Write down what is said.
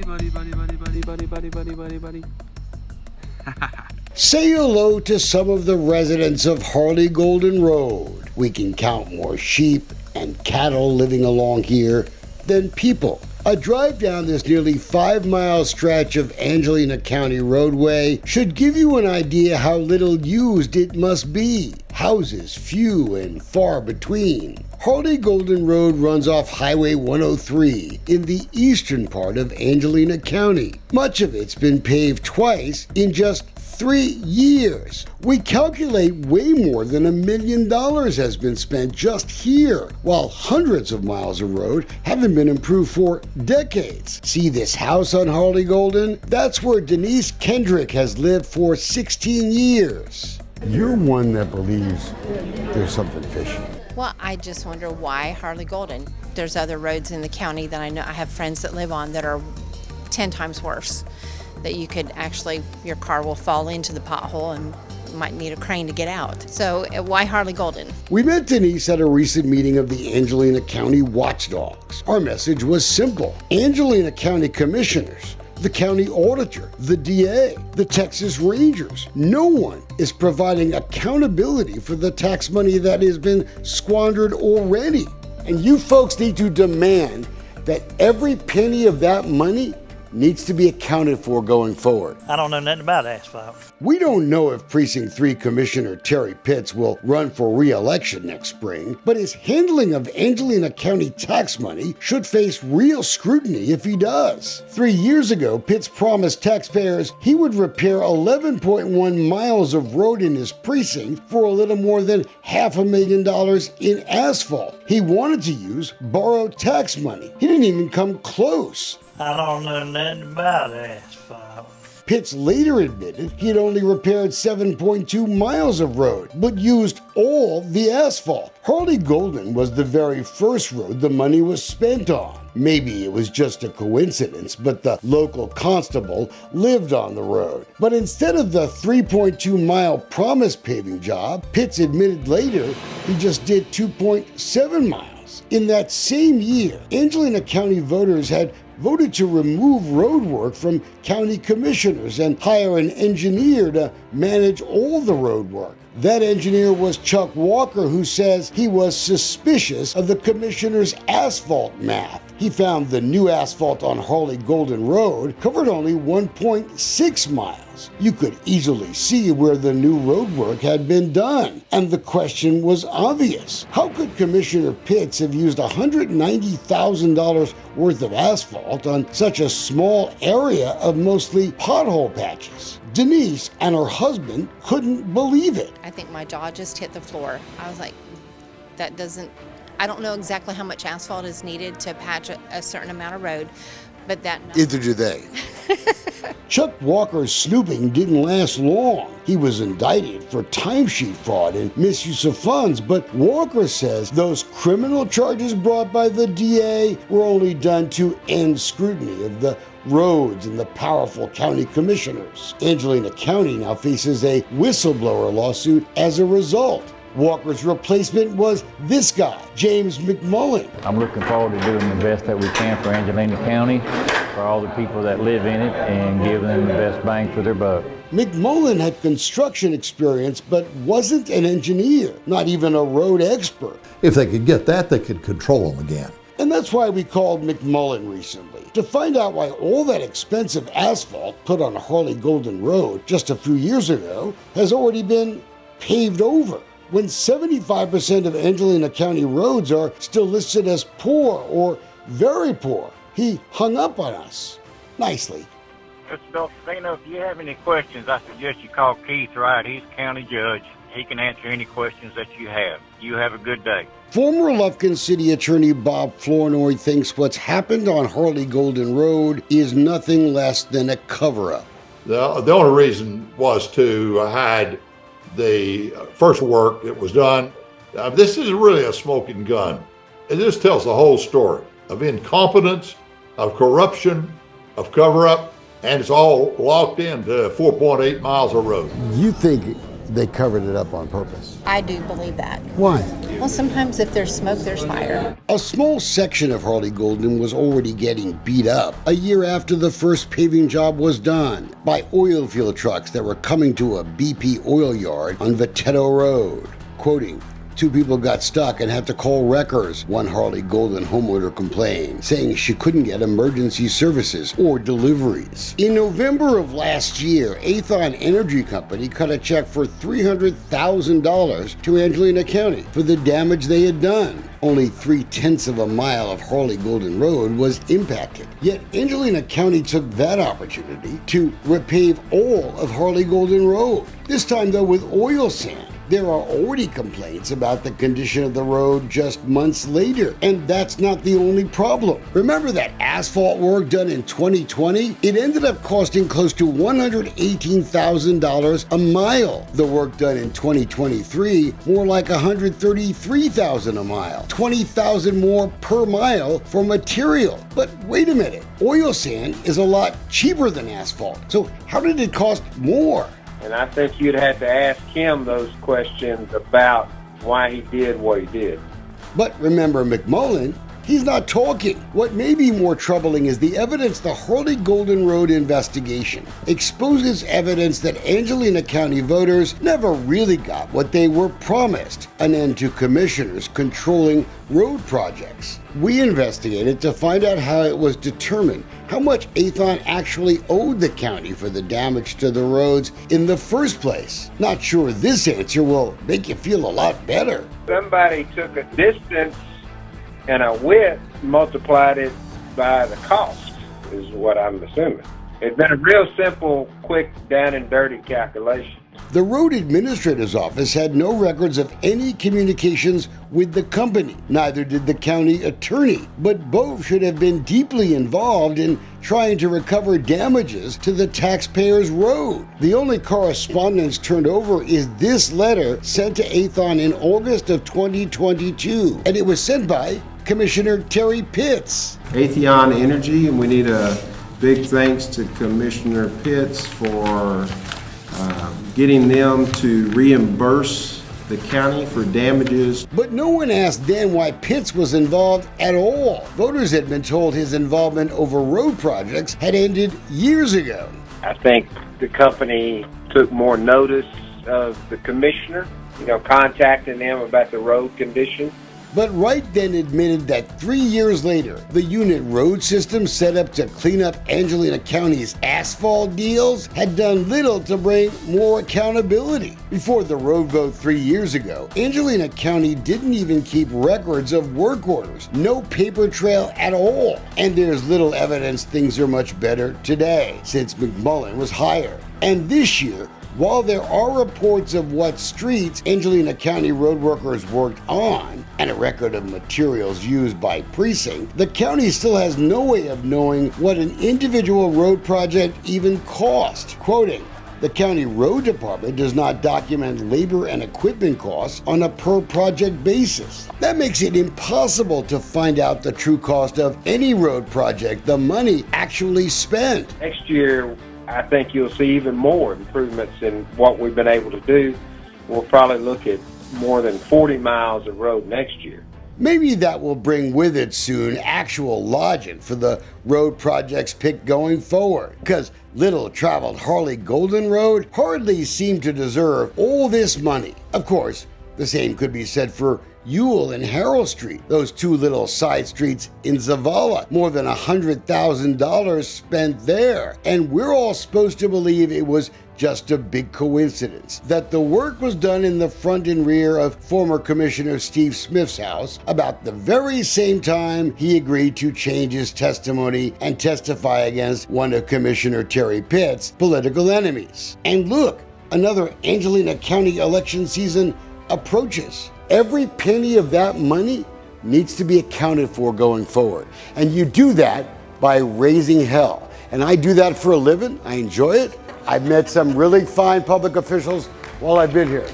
buddy. Say hello to some of the residents of Harley Golden Road. We can count more sheep and cattle living along here than people. A drive down this nearly 5-mile stretch of Angelina County roadway should give you an idea how little used it must be. Houses few and far between. Harley Golden Road runs off Highway 103 in the eastern part of Angelina County. Much of it's been paved twice in just 3 years. We calculate way more than $1 million has been spent just here, while hundreds of miles of road haven't been improved for decades. See this house on Harley Golden? That's where Denise Kendrick has lived for 16 years. You're one that believes there's something fishy. Well, I just wonder why Harley Golden. There's other roads in the county that I know I have friends that live on that are 10 times worse. That you could actually, your car will fall into the pothole and you might need a crane to get out. So why Harley Golden? We met Denise at a recent meeting of the Angelina County Watchdogs. Our message was simple. Angelina County Commissioners, the county auditor, the DA, the Texas Rangers. No one is providing accountability for the tax money that has been squandered already. And you folks need to demand that every penny of that money needs to be accounted for going forward. I don't know nothing about asphalt. We don't know if Precinct 3 Commissioner Terry Pitts will run for re-election next spring, but his handling of Angelina County tax money should face real scrutiny if he does. 3 years ago, Pitts promised taxpayers he would repair 11.1 miles of road in his precinct for a little more than $500,000 in asphalt. He wanted to use borrowed tax money. He didn't even come close. I don't know nothing about asphalt. Pitts later admitted he had only repaired 7.2 miles of road, but used all the asphalt. Harley Golden was the very first road the money was spent on. Maybe it was just a coincidence, but the local constable lived on the road. But instead of the 3.2-mile promised paving job, Pitts admitted later he just did 2.7 miles. In that same year, Angelina County voters had voted to remove road work from county commissioners and hire an engineer to manage all the road work. That engineer was Chuck Walker, who says he was suspicious of the commissioner's asphalt math. He found the new asphalt on Harley Golden Road covered only 1.6 miles. You could easily see where the new road work had been done. And the question was obvious. How could Commissioner Pitts have used $190,000 worth of asphalt on such a small area of mostly pothole patches? Denise and her husband couldn't believe it. I think my jaw just hit the floor. I was like, I don't know exactly how much asphalt is needed to patch a certain amount of road, but that... Either do they. Chuck Walker's snooping didn't last long. He was indicted for timesheet fraud and misuse of funds, but Walker says those criminal charges brought by the DA were only done to end scrutiny of the roads and the powerful county commissioners. Angelina County now faces a whistleblower lawsuit as a result. Walker's replacement was this guy, James McMullen. I'm looking forward to doing the best that we can for Angelina County, for all the people that live in it, and giving them the best bang for their buck. McMullen had construction experience, but wasn't an engineer, not even a road expert. If they could get that, they could control them again. And that's why we called McMullen recently, to find out why all that expensive asphalt put on Harley Golden Road just a few years ago has already been paved over, when 75% of Angelina County roads are still listed as poor or very poor. He hung up on us, nicely. Mr. Delfino, if you have any questions, I suggest you call Keith Wright. He's county judge. He can answer any questions that you have. You have a good day. Former Lufkin City Attorney Bob Flournoy thinks what's happened on Harley Golden Road is nothing less than a cover-up. The only reason was to hide the first work that was done. This is really a smoking gun. And this tells the whole story of incompetence, of corruption, of cover-up, and it's all locked into 4.8 miles of road. You think they covered it up on purpose? I do believe that. Why? Well, sometimes if there's smoke, there's fire. A small section of Harley Golden was already getting beat up a year after the first paving job was done by oil field trucks that were coming to a BP oil yard on Viteto Road. Quoting, "Two people got stuck and had to call wreckers," one Harley Golden homeowner complained, saying she couldn't get emergency services or deliveries. In November of last year, Aethon Energy Company cut a check for $300,000 to Angelina County for the damage they had done. Only 3/10 of a mile of Harley Golden Road was impacted. Yet Angelina County took that opportunity to repave all of Harley Golden Road, this time though with oil sand. There are already complaints about the condition of the road just months later, and that's not the only problem. Remember that asphalt work done in 2020? It ended up costing close to $118,000 a mile. The work done in 2023, more like $133,000 a mile, $20,000 more per mile for material. But wait a minute, oil sand is a lot cheaper than asphalt, so how did it cost more? And I think you'd have to ask him those questions about why he did what he did. But remember McMullen, he's not talking. What may be more troubling is the evidence the Harley Golden Road investigation exposes evidence that Angelina County voters never really got what they were promised, an end to commissioners controlling road projects. We investigated to find out how it was determined how much Aethon actually owed the county for the damage to the roads in the first place. Not sure this answer will make you feel a lot better. Somebody took a distance and a width, multiplied it by the cost, is what I'm assuming. It's been a real simple, quick, down and dirty calculation. The road administrator's office had no records of any communications with the company. Neither did the county attorney, but both should have been deeply involved in trying to recover damages to the taxpayers' road. The only correspondence turned over is this letter sent to Aethon in August of 2022, and it was sent by Commissioner Terry Pitts. Aethon Energy, and we need a big thanks to Commissioner Pitts for getting them to reimburse the county for damages. But no one asked then why Pitts was involved at all. Voters had been told his involvement over road projects had ended years ago. I think the company took more notice of the commissioner, contacting them about the road condition. But Wright then admitted that 3 years later, the unit road system set up to clean up Angelina County's asphalt deals had done little to bring more accountability. Before the road vote 3 years ago, Angelina County didn't even keep records of work orders, no paper trail at all. And there's little evidence things are much better today, since McMullen was hired. And this year, while there are reports of what streets Angelina County road workers worked on and a record of materials used by precinct, the county still has no way of knowing what an individual road project even cost. Quoting, "The county road department does not document labor and equipment costs on a per project basis. That makes it impossible to find out the true cost of any road project the money actually spent." Next year, I think you'll see even more improvements in what we've been able to do. We'll probably look at more than 40 miles of road next year. Maybe that will bring with it soon actual logic for the road projects picked going forward, because little traveled Harley Golden Road hardly seemed to deserve all this money. Of course, the same could be said for Ewell and Harold Street, those two little side streets in Zavala, more than $100,000 spent there. And we're all supposed to believe it was just a big coincidence that the work was done in the front and rear of former Commissioner Steve Smith's house about the very same time he agreed to change his testimony and testify against one of Commissioner Terry Pitt's political enemies. And look, another Angelina County election season approaches. Every penny of that money needs to be accounted for going forward. And you do that by raising hell. And I do that for a living. I enjoy it. I've met some really fine public officials while I've been here.